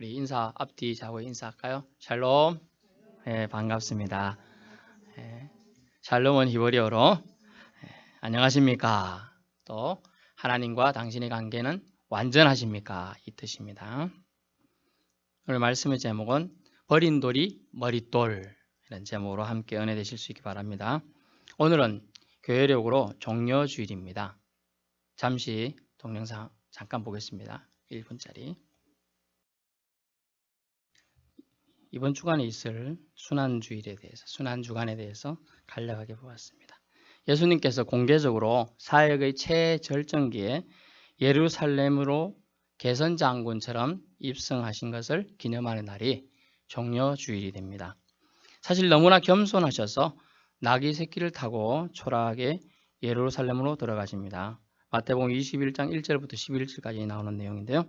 우리 인사 앞뒤 좌우 인사할까요? 샬롬. 네, 반갑습니다. 샬롬은 히브리어로 안녕하십니까? 또 하나님과 당신의 관계는 완전하십니까? 이 뜻입니다. 오늘 말씀의 제목은 버린 돌이 머릿돌 이런 제목으로 함께 은혜 되실 수 있기 바랍니다. 오늘은 교회력으로 종려주일입니다. 잠시 동영상 잠깐 보겠습니다. 1분짜리. 이번 주간에 있을 순환주일에 대해서, 순환주간에 대해서 간략하게 보았습니다. 예수님께서 공개적으로 사역의 최절정기에 예루살렘으로 개선장군처럼 입성하신 것을 기념하는 날이 종려주일이 됩니다. 사실 너무나 겸손하셔서 나귀 새끼를 타고 초라하게 예루살렘으로 들어가십니다. 마태복음 21장 1절부터 11절까지 나오는 내용인데요.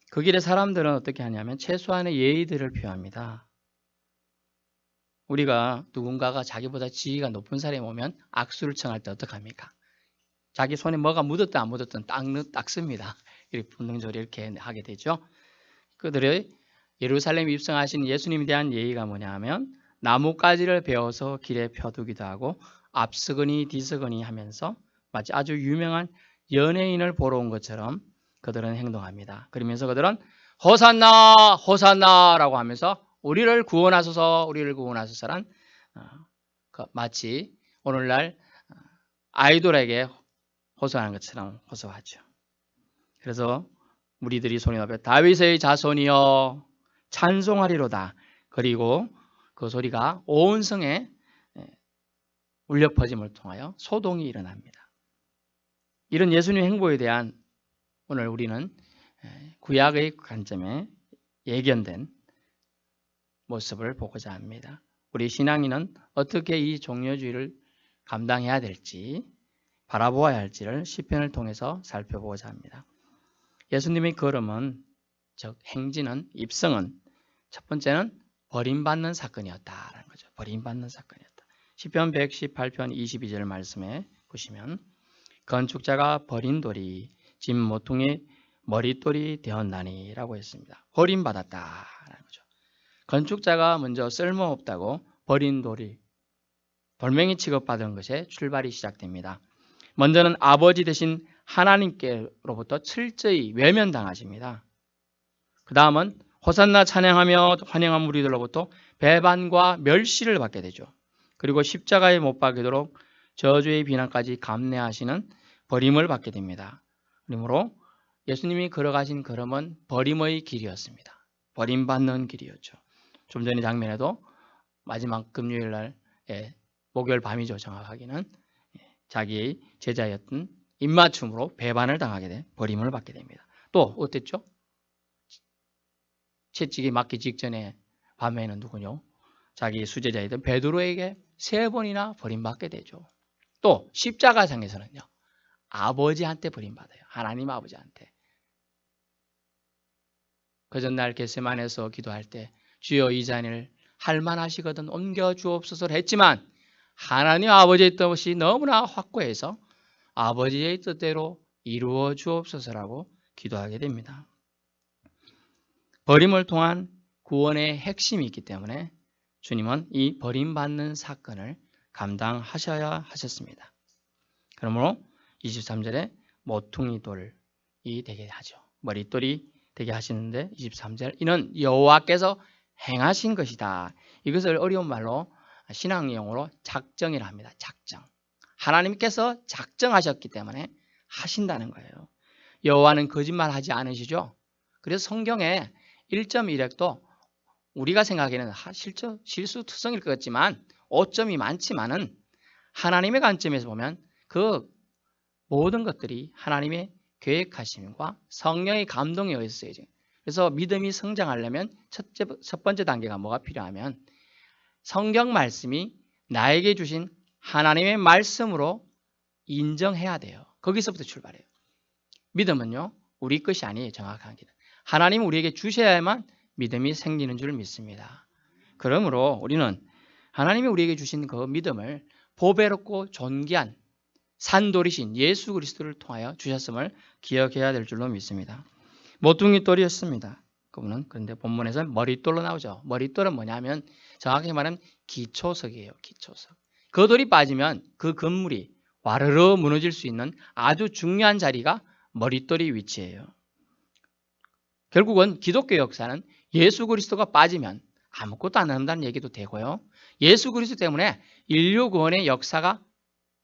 그 길에 사람들은 어떻게 하냐면 최소한의 예의들을 표합니다. 우리가 누군가가 자기보다 지위가 높은 사람이 오면 악수를 청할 때 어떡합니까? 자기 손에 뭐가 묻었든 안 묻었든 닦습니다. 이렇게 본능적으로 이렇게 하게 되죠. 그들의 예루살렘 입성하신 예수님에 대한 예의가 뭐냐 하면 나뭇가지를 베어서 길에 펴두기도 하고 앞서거니 뒤서거니 하면서 마치 아주 유명한 연예인을 보러 온 것처럼 그들은 행동합니다. 그러면서 그들은 호산나 호산나라고 하면서 우리를 구원하소서 우리를 구원하소서란 마치 오늘날 아이돌에게 호소하는 것처럼 호소하죠. 그래서 무리들이 소리 높여 다윗의 자손이여 찬송하리로다. 그리고 그 소리가 온 성에 울려 퍼짐을 통하여 소동이 일어납니다. 이런 예수님 행보에 대한 오늘 우리는 구약의 관점에 예견된 모습을 보고자 합니다. 우리 신앙인은 어떻게 이 종려주의를 감당해야 될지 바라보아야 할지를 시편을 통해서 살펴보고자 합니다. 예수님의 걸음은 즉 행진은 입성은 첫 번째는 버림받는 사건이었다라는 거죠. 버림받는 사건이었다. 시편 118편 22절 말씀에 보시면 건축자가 버린 돌이 집 모퉁이의 머릿돌이 되었나니 라고 했습니다. 버림받았다라는 거죠. 건축자가 먼저 쓸모없다고 버린 돌이 돌멩이 취급받은 것에 출발이 시작됩니다. 먼저는 아버지 되신 하나님께로부터 철저히 외면당하십니다. 그 다음은 호산나 찬양하며 환영한 무리들로부터 배반과 멸시를 받게 되죠. 그리고 십자가에 못 박이도록 저주의 비난까지 감내하시는 버림을 받게 됩니다. 그러므로 예수님이 걸어가신 걸음은 버림의 길이었습니다. 버림받는 길이었죠. 좀 전의 장면에도 마지막 금요일날 목요일 밤이죠. 정확하게는 자기의 제자였던 입맞춤으로 배반을 당하게 돼 버림을 받게 됩니다. 또 어땠죠? 채찍이 맞기 직전에 밤에는 누구요? 자기 수제자이던 베드로에게 3번이나 버림받게 되죠. 또 십자가상에서는요. 아버지한테 버림받아요. 하나님 아버지한테. 그 전날 겟세마네에서 기도할 때 주여 이 잔을 할만하시거든 옮겨 주옵소서 했지만 하나님 아버지의 뜻이 너무나 확고해서 아버지의 뜻대로 이루어 주옵소서라고 기도하게 됩니다. 버림을 통한 구원의 핵심이 있기 때문에 주님은 이 버림받는 사건을 감당하셔야 하셨습니다. 그러므로 23절에 모퉁이 돌이 되게 하죠. 머릿돌이 되게 하시는데 23절 이는 여호와께서 행하신 것이다. 이것을 어려운 말로 신앙용어로 작정이라 합니다. 작정. 하나님께서 작정하셨기 때문에 하신다는 거예요. 여호와는 거짓말하지 않으시죠. 그래서 성경에 1.1획도 우리가 생각하기에는 실수투성일 것 같지만 5점이 많지만은 하나님의 관점에서 보면 그 모든 것들이 하나님의 계획하심과 성령의 감동에 의해서요. 그래서 믿음이 성장하려면 첫 번째 단계가 뭐가 필요하면 성경 말씀이 나에게 주신 하나님의 말씀으로 인정해야 돼요. 거기서부터 출발해요. 믿음은요. 우리 것이 아니에요. 정확한 길은. 하나님 우리에게 주셔야만 믿음이 생기는 줄 믿습니다. 그러므로 우리는 하나님이 우리에게 주신 그 믿음을 보배롭고 존귀한 산돌이신 예수 그리스도를 통하여 주셨음을 기억해야 될 줄로 믿습니다. 모퉁이 돌이었습니다. 그분은. 그런데 본문에서는 머릿돌로 나오죠. 머릿돌은 뭐냐면 정확히 말하면 기초석이에요. 기초석. 그 돌이 빠지면 그 건물이 와르르 무너질 수 있는 아주 중요한 자리가 머릿돌이 위치해요. 결국은 기독교 역사는 예수 그리스도가 빠지면 아무것도 안 한다는 얘기도 되고요. 예수 그리스도 때문에 인류 구원의 역사가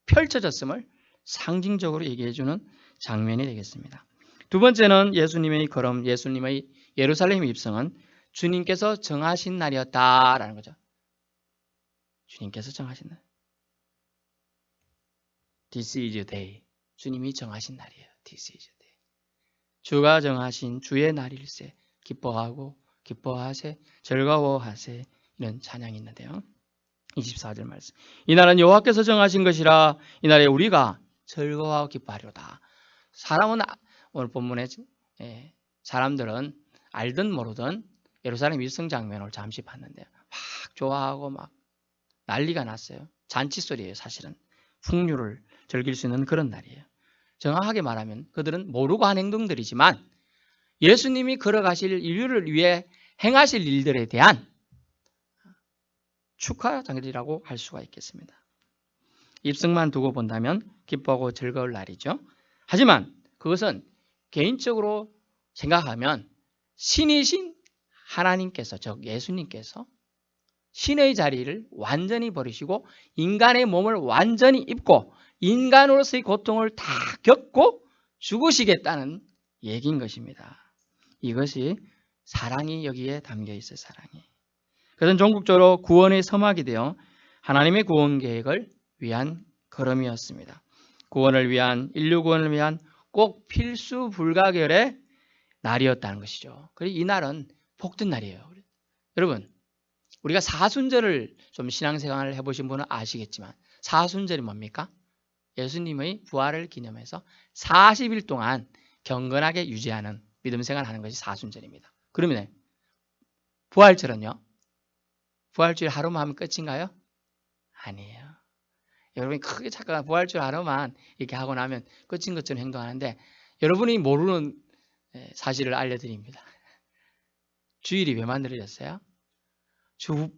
펼쳐졌음을 상징적으로 얘기해주는 장면이 되겠습니다. 두 번째는 예수님의 걸음, 예수님의 예루살렘 입성은 주님께서 정하신 날이었다라는 거죠. 주님께서 정하신 날. This is the day. 주님이 정하신 날이에요. This is the day. 주가 정하신 주의 날일세. 기뻐하고 기뻐하세 즐거워하세. 이런 찬양이 있는데요. 24절 말씀. 이 날은 여호와께서 정하신 것이라 이 날에 우리가 즐거워하고 기뻐하리로다. 사람은 오늘 본문에 사람들은 알든 모르든 예루살렘 입성 장면을 잠시 봤는데 막 좋아하고 막 난리가 났어요. 잔치 소리예요. 사실은 풍류를 즐길 수 있는 그런 날이에요. 정확하게 말하면 그들은 모르고 한 행동들이지만 예수님이 걸어가실 인류를 위해 행하실 일들에 대한 축하장이라고 할 수가 있겠습니다. 입성만 두고 본다면 기뻐하고 즐거울 날이죠. 하지만 그것은 개인적으로 생각하면 신이신 하나님께서, 즉 예수님께서 신의 자리를 완전히 버리시고 인간의 몸을 완전히 입고 인간으로서의 고통을 다 겪고 죽으시겠다는 얘기인 것입니다. 이것이 사랑이 여기에 담겨 있어요. 사랑이. 그것은 종국적으로 구원의 서막이 되어 하나님의 구원 계획을 위한 걸음이었습니다. 구원을 위한, 인류 구원을 위한 꼭 필수 불가결의 날이었다는 것이죠. 그리고 이 날은 복된 날이에요. 여러분, 우리가 사순절을 좀 신앙생활을 해보신 분은 아시겠지만 사순절이 뭡니까? 예수님의 부활을 기념해서 40일 동안 경건하게 유지하는 믿음 생활하는 것이 사순절입니다. 그러면 부활절은요? 부활절 하루만 하면 끝인가요? 아니에요. 여러분이 크게 착각한 부활절 하루만 이렇게 하고 나면 끝인 것처럼 행동하는데 여러분이 모르는 사실을 알려드립니다. 주일이 왜 만들어졌어요?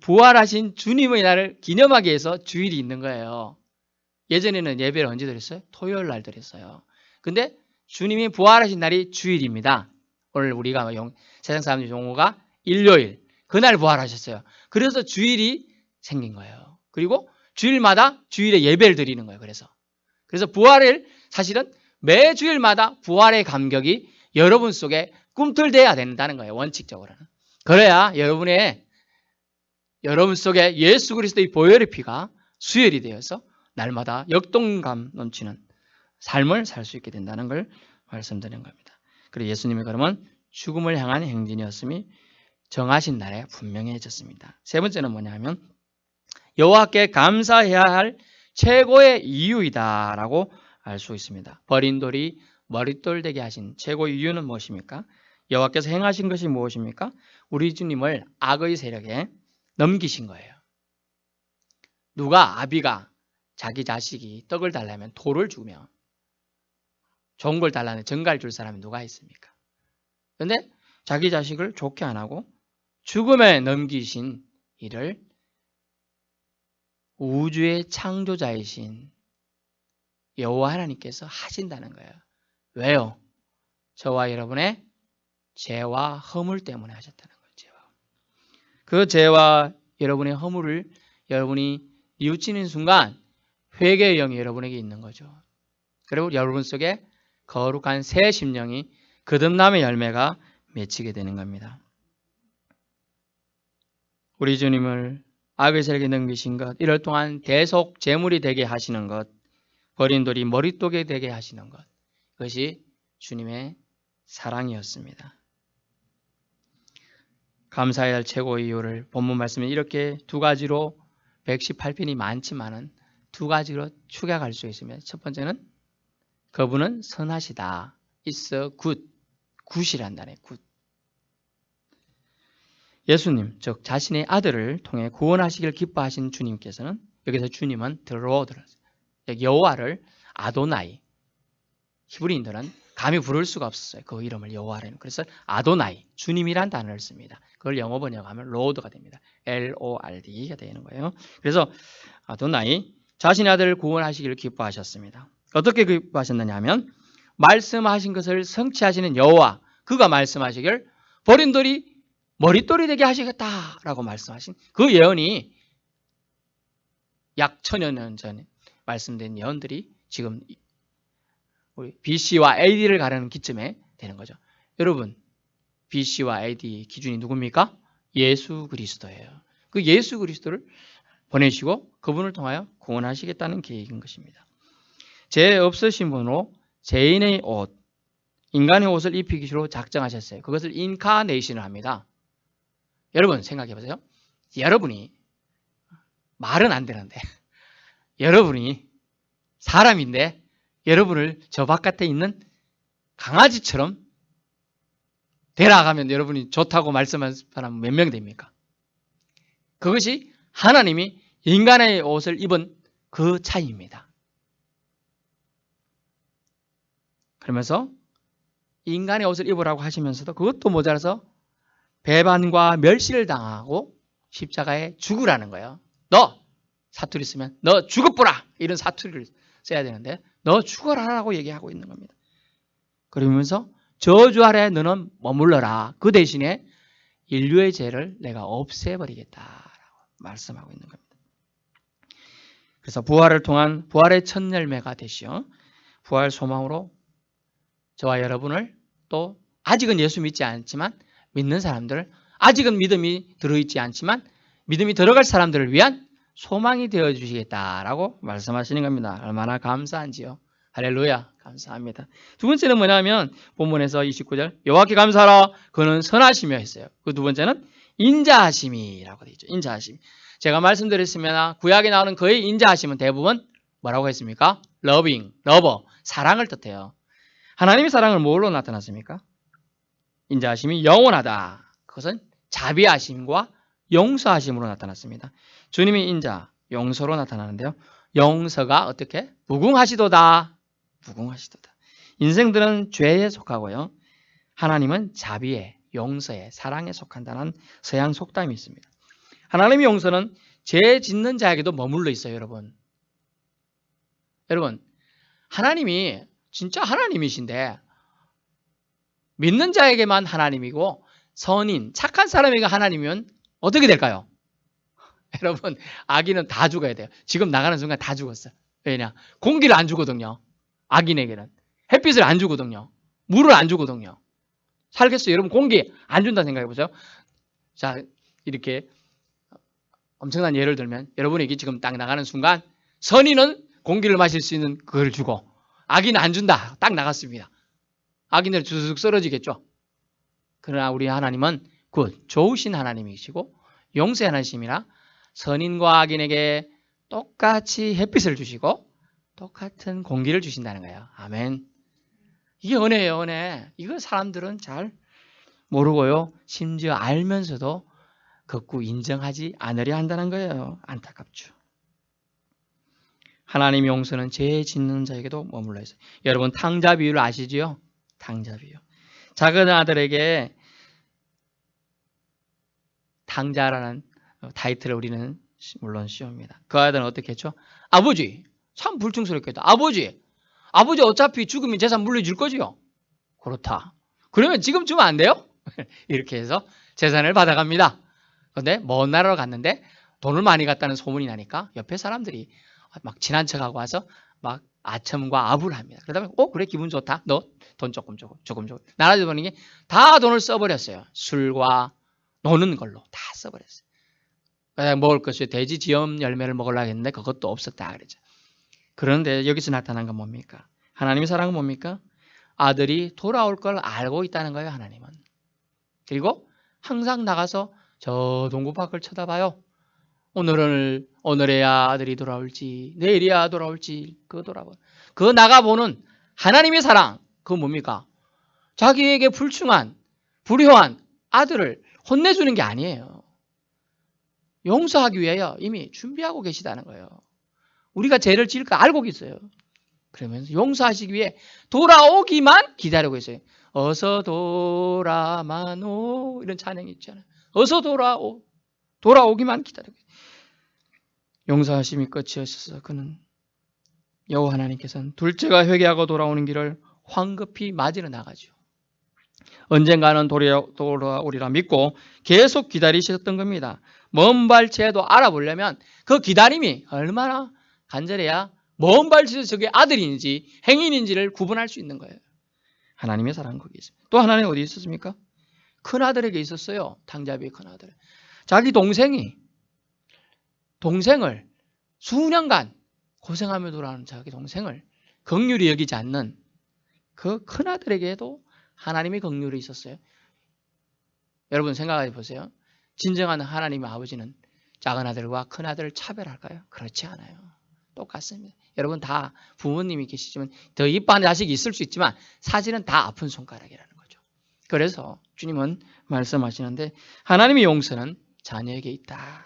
부활하신 주님의 날을 기념하기 위해서 주일이 있는 거예요. 예전에는 예배를 언제 드렸어요? 토요일 날 드렸어요. 근데 주님이 부활하신 날이 주일입니다. 오늘 우리가 세상 사람들 용어가 일요일, 그날 부활하셨어요. 그래서 주일이 생긴 거예요. 그리고 주일마다 주일에 예배를 드리는 거예요. 그래서 부활을 사실은 매 주일마다 부활의 감격이 여러분 속에 꿈틀대야 된다는 거예요. 원칙적으로는. 그래야 여러분 속에 예수 그리스도의 보혈의 피가 수혈이 되어서 날마다 역동감 넘치는 삶을 살 수 있게 된다는 걸 말씀드린 겁니다. 그리고 예수님의 걸음은 죽음을 향한 행진이었음이 정하신 날에 분명해졌습니다. 세 번째는 뭐냐면 여호와께 감사해야 할 최고의 이유이다라고 알 수 있습니다. 버린 돌이 머릿돌 되게 하신 최고의 이유는 무엇입니까? 여호와께서 행하신 것이 무엇입니까? 우리 주님을 악의 세력에 넘기신 거예요. 아비가 자기 자식이 떡을 달라면 돌을 주며 좋은 걸 달라는 정갈 줄 사람이 누가 있습니까? 그런데 자기 자식을 좋게 안 하고 죽음에 넘기신 이를 우주의 창조자이신 여호와 하나님께서 하신다는 거예요. 왜요? 저와 여러분의 죄와 허물 때문에 하셨다는 거죠. 그 죄와 여러분의 허물을 여러분이 뉘우치는 순간 회개의 영이 여러분에게 있는 거죠. 그리고 여러분 속에 거룩한 새 심령이 거듭남의 열매가 맺히게 되는 겁니다. 우리 주님을 악의 세력에 넘기신 것, 이럴 동안 대속 제물이 되게 하시는 것, 버린 돌이 머릿독에 되게 하시는 것, 그것이 주님의 사랑이었습니다. 감사해야 할 최고의 이유를 본문 말씀에 이렇게 두 가지로 118편이 많지만은 두 가지로 축약할 수 있으면 첫 번째는 그분은 선하시다. It's good. 굿이란다네. 굿. 예수님, 즉 자신의 아들을 통해 구원하시길 기뻐하신 주님께서는 여기서 주님은 드로드, 여호와를 아도나이, 히브리인들은 감히 부를 수가 없었어요. 그 이름을 여호와라는. 그래서 아도나이, 주님이란 단어를 씁니다. 그걸 영어 번역하면 로드가 됩니다. Lord가 되는 거예요. 그래서 아도나이 자신의 아들을 구원하시기를 기뻐하셨습니다. 어떻게 기뻐하셨느냐 하면 말씀하신 것을 성취하시는 여호와, 그가 말씀하시길 버린 돌이 머릿돌이 되게 하시겠다라고 말씀하신 그 예언이 약 1000여 년 전에 말씀된 예언들이 지금 우리 BC와 AD를 가르는 기점에 되는 거죠. 여러분, BC와 AD 기준이 누굽니까? 예수 그리스도예요. 그 예수 그리스도를 보내시고 그분을 통하여 구원하시겠다는 계획인 것입니다. 죄 없으신 분으로 죄인의 옷, 인간의 옷을 입히기로 작정하셨어요. 그것을 인카네이션을 합니다. 여러분 생각해 보세요. 여러분이 말은 안 되는데 여러분이 사람인데 여러분을 저 바깥에 있는 강아지처럼 데려가면 여러분이 좋다고 말씀하는 사람 몇 명 됩니까? 그것이 하나님이 인간의 옷을 입은 그 차이입니다. 그러면서 인간의 옷을 입으라고 하시면서도 그것도 모자라서 배반과 멸시를 당하고 십자가에 죽으라는 거예요. 너 사투리 쓰면 너 죽어보라 이런 사투리를 써야 되는데 너 죽어라라고 얘기하고 있는 겁니다. 그러면서 저주 아래 너는 머물러라. 그 대신에 인류의 죄를 내가 없애버리겠다라고 말씀하고 있는 겁니다. 그래서 부활을 통한 부활의 첫 열매가 되시어 부활 소망으로 저와 여러분을 또 아직은 예수 믿지 않지만 믿는 사람들, 아직은 믿음이 들어있지 않지만 믿음이 들어갈 사람들을 위한 소망이 되어주시겠다라고 말씀하시는 겁니다. 얼마나 감사한지요. 할렐루야, 감사합니다. 두 번째는 뭐냐면 본문에서 29절 여호와께 감사하라 그는 선하시며 했어요. 그 두 번째는 인자하심이라고 되어 있죠. 인자하심. 제가 말씀드렸으면 구약에 나오는 거의 인자하심은 대부분 뭐라고 했습니까? 러빙, 러버, 사랑을 뜻해요. 하나님의 사랑은 뭘로 나타났습니까? 인자하심이 영원하다. 그것은 자비하심과 용서하심으로 나타났습니다. 주님이 인자, 용서로 나타나는데요. 용서가 어떻게? 무궁하시도다. 무궁하시도다. 인생들은 죄에 속하고요. 하나님은 자비에, 용서에, 사랑에 속한다는 서양 속담이 있습니다. 하나님의 용서는 죄 짓는 자에게도 머물러 있어요, 여러분. 여러분, 하나님이 진짜 하나님이신데 믿는 자에게만 하나님이고 선인, 착한 사람에게 하나님이면 어떻게 될까요? 여러분, 아기는 다 죽어야 돼요. 지금 나가는 순간 다 죽었어요. 왜냐? 공기를 안 주거든요. 아기에게는. 햇빛을 안 주거든요. 물을 안 주거든요. 살겠어요. 여러분 공기 안 준다 생각해 보세요. 자, 이렇게 엄청난 예를 들면 여러분에게 지금 딱 나가는 순간 선인은 공기를 마실 수 있는 그걸 주고 아기는 안 준다. 딱 나갔습니다. 아기는 주쑥 쓰러지겠죠. 그러나 우리 하나님은 좋으신 하나님이시고 용서의 하나님이라 선인과 악인에게 똑같이 햇빛을 주시고 똑같은 공기를 주신다는 거예요. 아멘. 이게 은혜예요, 은혜. 이거 사람들은 잘 모르고요. 심지어 알면서도 극구 인정하지 않으려 한다는 거예요. 안타깝죠. 하나님의 용서는 죄 짓는 자에게도 머물러 있어요. 여러분 탕자 비유를 아시지요? 탕자 비유. 작은 아들에게 탕자라는 타이틀을 우리는 물론 씌웁니다. 그 아들은 어떻게 했죠? 아버지, 참 불충스럽겠다. 아버지 어차피 죽으면 재산 물려줄 거지요? 그렇다. 그러면 지금 주면 안 돼요? 이렇게 해서 재산을 받아갑니다. 그런데 먼 나라로 갔는데 돈을 많이 갖다는 소문이 나니까 옆에 사람들이 막 친한 척하고 와서 막 아첨과 아부를 합니다. 그러다 보면 그래 기분 좋다. 너 돈 조금 나라에서 버는 게 다 돈을 써버렸어요. 술과 노는 걸로 다 써버렸어요. 먹을 것이 돼지 지엄 열매를 먹으려고 했는데 그것도 없었다 그러죠. 그런데 여기서 나타난 건 뭡니까? 하나님의 사랑은 뭡니까? 아들이 돌아올 걸 알고 있다는 거예요. 하나님은. 그리고 항상 나가서 저 동구 밖을 쳐다봐요. 오늘에야 아들이 돌아올지 내일이야 돌아올지 그 나가보는 하나님의 사랑 그건 뭡니까? 자기에게 불충한 불효한 아들을 혼내주는 게 아니에요. 용서하기 위하여 이미 준비하고 계시다는 거예요. 우리가 죄를 지을 거 알고 있어요. 그러면서 용서하시기 위해 돌아오기만 기다리고 있어요. 어서 돌아마노 이런 찬양이 있잖아요. 어서 돌아오기만 기다리고 있어요. 용서하심이 끝이 없어서 그는 여호와 하나님께서는 둘째가 회개하고 돌아오는 길을 황급히 맞으러 나가죠. 언젠가는 돌아오리라 믿고 계속 기다리셨던 겁니다. 먼 발치에도 알아보려면 그 기다림이 얼마나 간절해야 먼 발치에서 저게 아들인지 행인인지를 구분할 수 있는 거예요. 하나님의 사랑은 거기 있습니다. 또 하나는 어디 있었습니까? 큰아들에게 있었어요. 탕자비의 큰아들. 자기 동생을 수년간 고생하며 돌아오는 자기 동생을 긍휼히 여기지 않는 그 큰아들에게도 하나님의 긍휼이 있었어요. 여러분 생각해 보세요. 진정한 하나님의 아버지는 작은 아들과 큰 아들을 차별할까요? 그렇지 않아요. 똑같습니다. 여러분 다 부모님이 계시지만 더 이뻐하는 자식이 있을 수 있지만 사실은 다 아픈 손가락이라는 거죠. 그래서 주님은 말씀하시는데 하나님의 용서는 자녀에게 있다.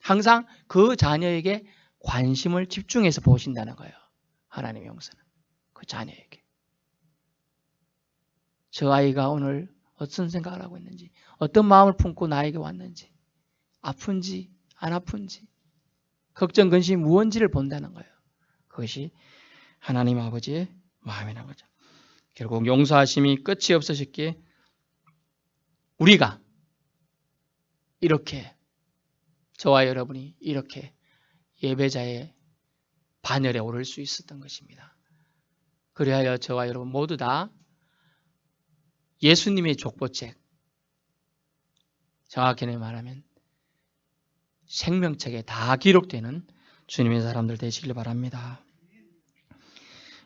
항상 그 자녀에게 관심을 집중해서 보신다는 거예요. 하나님의 용서는 그 자녀에게. 저 아이가 오늘 어떤 생각을 하고 있는지, 어떤 마음을 품고 나에게 왔는지, 아픈지 안 아픈지, 걱정, 근심이 무언지를 본다는 거예요. 그것이 하나님 아버지의 마음이라는 거죠. 결국 용서하심이 끝이 없으셨기에 우리가 이렇게 저와 여러분이 이렇게 예배자의 반열에 오를 수 있었던 것입니다. 그리하여 저와 여러분 모두 다 예수님의 족보책, 정확히 말하면 생명책에 다 기록되는 주님의 사람들 되시길 바랍니다.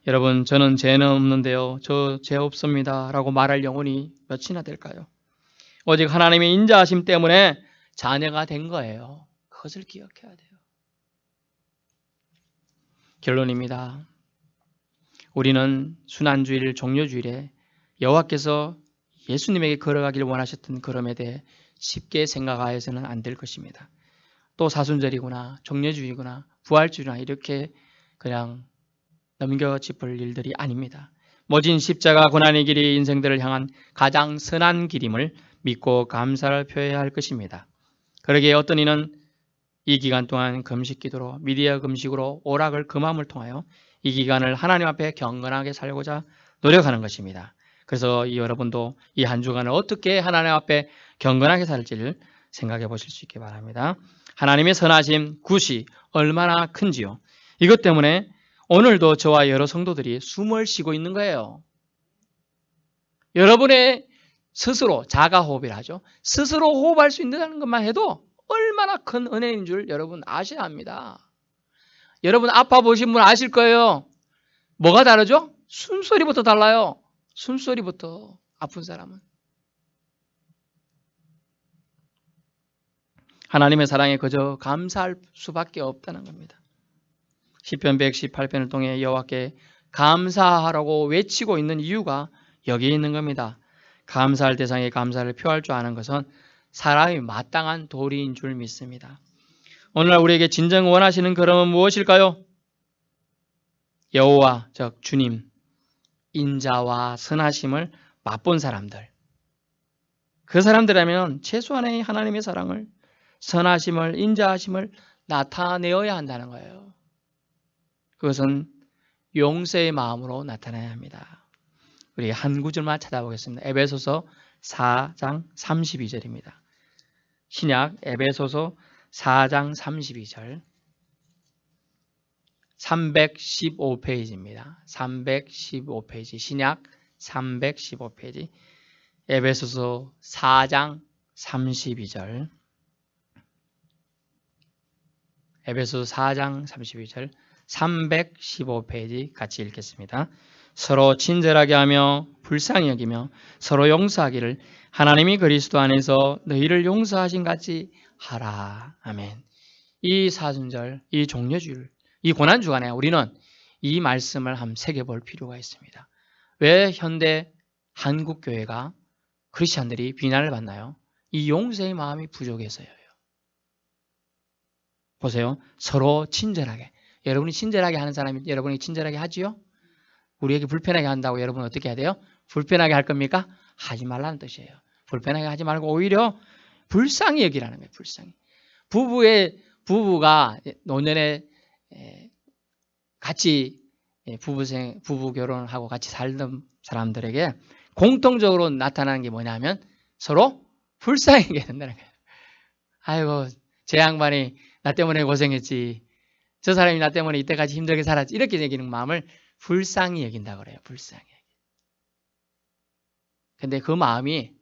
여러분, 저는 죄는 없는데요, 저 죄 없습니다 라고 말할 영혼이 몇이나 될까요? 오직 하나님의 인자하심 때문에 자녀가 된 거예요. 그것을 기억해야 돼요. 결론입니다. 우리는 순환주일, 종료주일에 여호와께서 예수님에게 걸어가기를 원하셨던 걸음에 대해 쉽게 생각하여서는 안 될 것입니다. 또 사순절이구나, 종료주일이구나, 부활주일이구나 이렇게 그냥 넘겨짚을 일들이 아닙니다. 모진 십자가 고난의 길이 인생들을 향한 가장 선한 길임을 믿고 감사를 표해야 할 것입니다. 그러기에 어떤 이는 이 기간 동안 금식기도로 미디어 금식으로 오락을 금함을 통하여 이 기간을 하나님 앞에 경건하게 살고자 노력하는 것입니다. 그래서 여러분도 이 한 주간을 어떻게 하나님 앞에 경건하게 살지를 생각해 보실 수 있기 바랍니다. 하나님의 선하심, 굿이 얼마나 큰지요. 이것 때문에 오늘도 저와 여러 성도들이 숨을 쉬고 있는 거예요. 여러분의 스스로 자가호흡이라 하죠. 스스로 호흡할 수 있다는 것만 해도 얼마나 큰 은혜인 줄 여러분 아셔야 합니다. 여러분 아파 보신 분 아실 거예요. 뭐가 다르죠? 숨소리부터 달라요. 숨소리부터 아픈 사람은. 하나님의 사랑에 그저 감사할 수밖에 없다는 겁니다. 시편 118편을 통해 여호와께 감사하라고 외치고 있는 이유가 여기에 있는 겁니다. 감사할 대상에 감사를 표할 줄 아는 것은 사람이 마땅한 도리인 줄 믿습니다. 오늘날 우리에게 진정 원하시는 걸음은 무엇일까요? 여호와, 즉 주님, 인자와 선하심을 맛본 사람들. 그 사람들이라면 최소한의 하나님의 사랑을, 선하심을, 인자하심을 나타내어야 한다는 거예요. 그것은 용서의 마음으로 나타나야 합니다. 우리 한 구절만 찾아보겠습니다. 에베소서 4장 32절입니다. 신약 에베소서 4장 32절 315페이지입니다. 315페이지 신약 315페이지 에베소서 4장 32절 에베소서 4장 32절 315페이지 같이 읽겠습니다. 서로 친절하게 하며 불쌍히 여기며 서로 용서하기를 하나님이 그리스도 안에서 너희를 용서하신 같이 하라. 아멘. 이 사순절, 이 종려주일, 이 고난주간에 우리는 이 말씀을 한번 새겨볼 필요가 있습니다. 왜 현대 한국교회가 크리스찬들이 비난을 받나요? 이 용서의 마음이 부족해서요. 보세요. 서로 친절하게. 여러분이 친절하게 하는 사람이 여러분이 친절하게 하지요? 우리에게 불편하게 한다고 여러분 어떻게 해야 돼요? 불편하게 할 겁니까? 하지 말라는 뜻이에요. 불편하게 하지 말고 오히려 불쌍히 여기라는 거예요. 불쌍히. 부부가 노년에 같이 부부 결혼을 하고 같이 살던 사람들에게 공통적으로 나타나는 게 뭐냐면 서로 불쌍히 여겨야 된다는 거예요. 아이고, 제 양반이 나 때문에 고생했지. 저 사람이 나 때문에 이때까지 힘들게 살았지. 이렇게 여기는 마음을 불쌍히 여긴다고 그래요. 불쌍히. 근데 그 마음이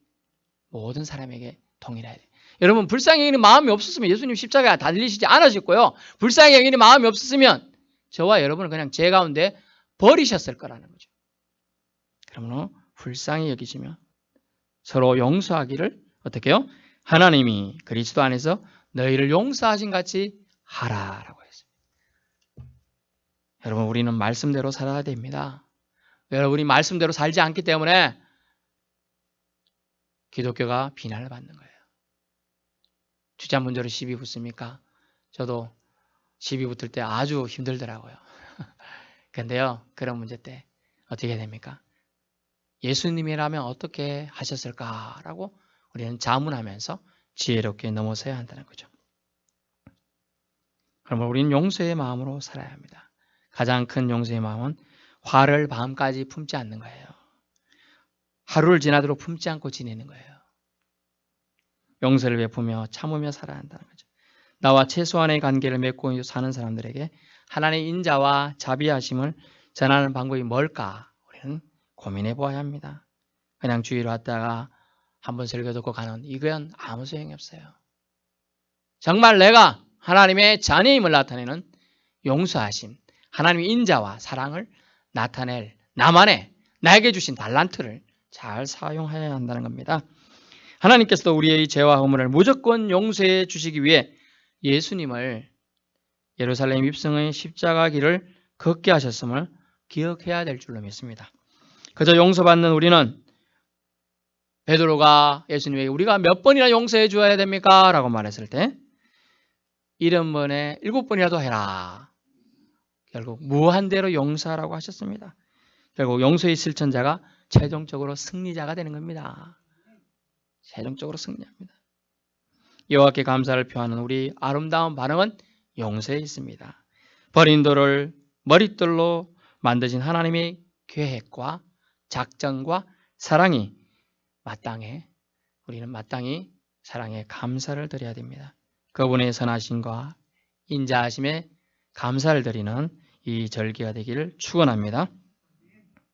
모든 사람에게 동일해야 돼요. 여러분, 불쌍히 여기는 마음이 없었으면 예수님 십자가에 달리시지 않으셨고요. 불쌍히 여기는 마음이 없었으면 저와 여러분은 그냥 제 가운데 버리셨을 거라는 거죠. 그러므로 불쌍히 여기시면 서로 용서하기를 어떻게 해요? 하나님이 그리스도 안에서 너희를 용서하신 같이 하라라고 했습니다. 여러분, 우리는 말씀대로 살아야 됩니다. 여러분이 말씀대로 살지 않기 때문에 기독교가 비난을 받는 거예요. 주자문제로 시비 붙습니까? 저도 시비 붙을 때 아주 힘들더라고요. 근데요, 그런 문제 때 어떻게 됩니까? 예수님이라면 어떻게 하셨을까라고 우리는 자문하면서 지혜롭게 넘어서야 한다는 거죠. 그러면 우리는 용서의 마음으로 살아야 합니다. 가장 큰 용서의 마음은 화를 밤까지 품지 않는 거예요. 하루를 지나도록 품지 않고 지내는 거예요. 용서를 베푸며 참으며 살아야 한다는 거죠. 나와 최소한의 관계를 맺고 사는 사람들에게 하나님의 인자와 자비하심을 전하는 방법이 뭘까? 우리는 고민해 보아야 합니다. 그냥 주위로 왔다가 한번 설교 듣고 가는 이건 아무 소용이 없어요. 정말 내가 하나님의 자녀임을 나타내는 용서하심, 하나님의 인자와 사랑을 나타낼 나만의 나에게 주신 달란트를 잘 사용해야 한다는 겁니다. 하나님께서도 우리의 죄와 허물을 무조건 용서해 주시기 위해 예수님을 예루살렘 입성의 십자가 길을 걷게 하셨음을 기억해야 될 줄로 믿습니다. 그저 용서받는 우리는 베드로가 예수님에게 우리가 몇 번이나 용서해 줘야 됩니까? 라고 말했을 때 70번에 7번이라도 해라. 결국 무한대로 용서하라고 하셨습니다. 결국 용서의 실천자가 최종적으로 승리자가 되는 겁니다. 최종적으로 승리합니다. 여호와께 감사를 표하는 우리 아름다운 반응은 용서에 있습니다. 버린 돌을 머릿돌로 만드신 하나님의 계획과 작정과 사랑이 우리는 마땅히 사랑에 감사를 드려야 됩니다. 그분의 선하심과 인자하심에 감사를 드리는 이 절기가 되기를 축원합니다.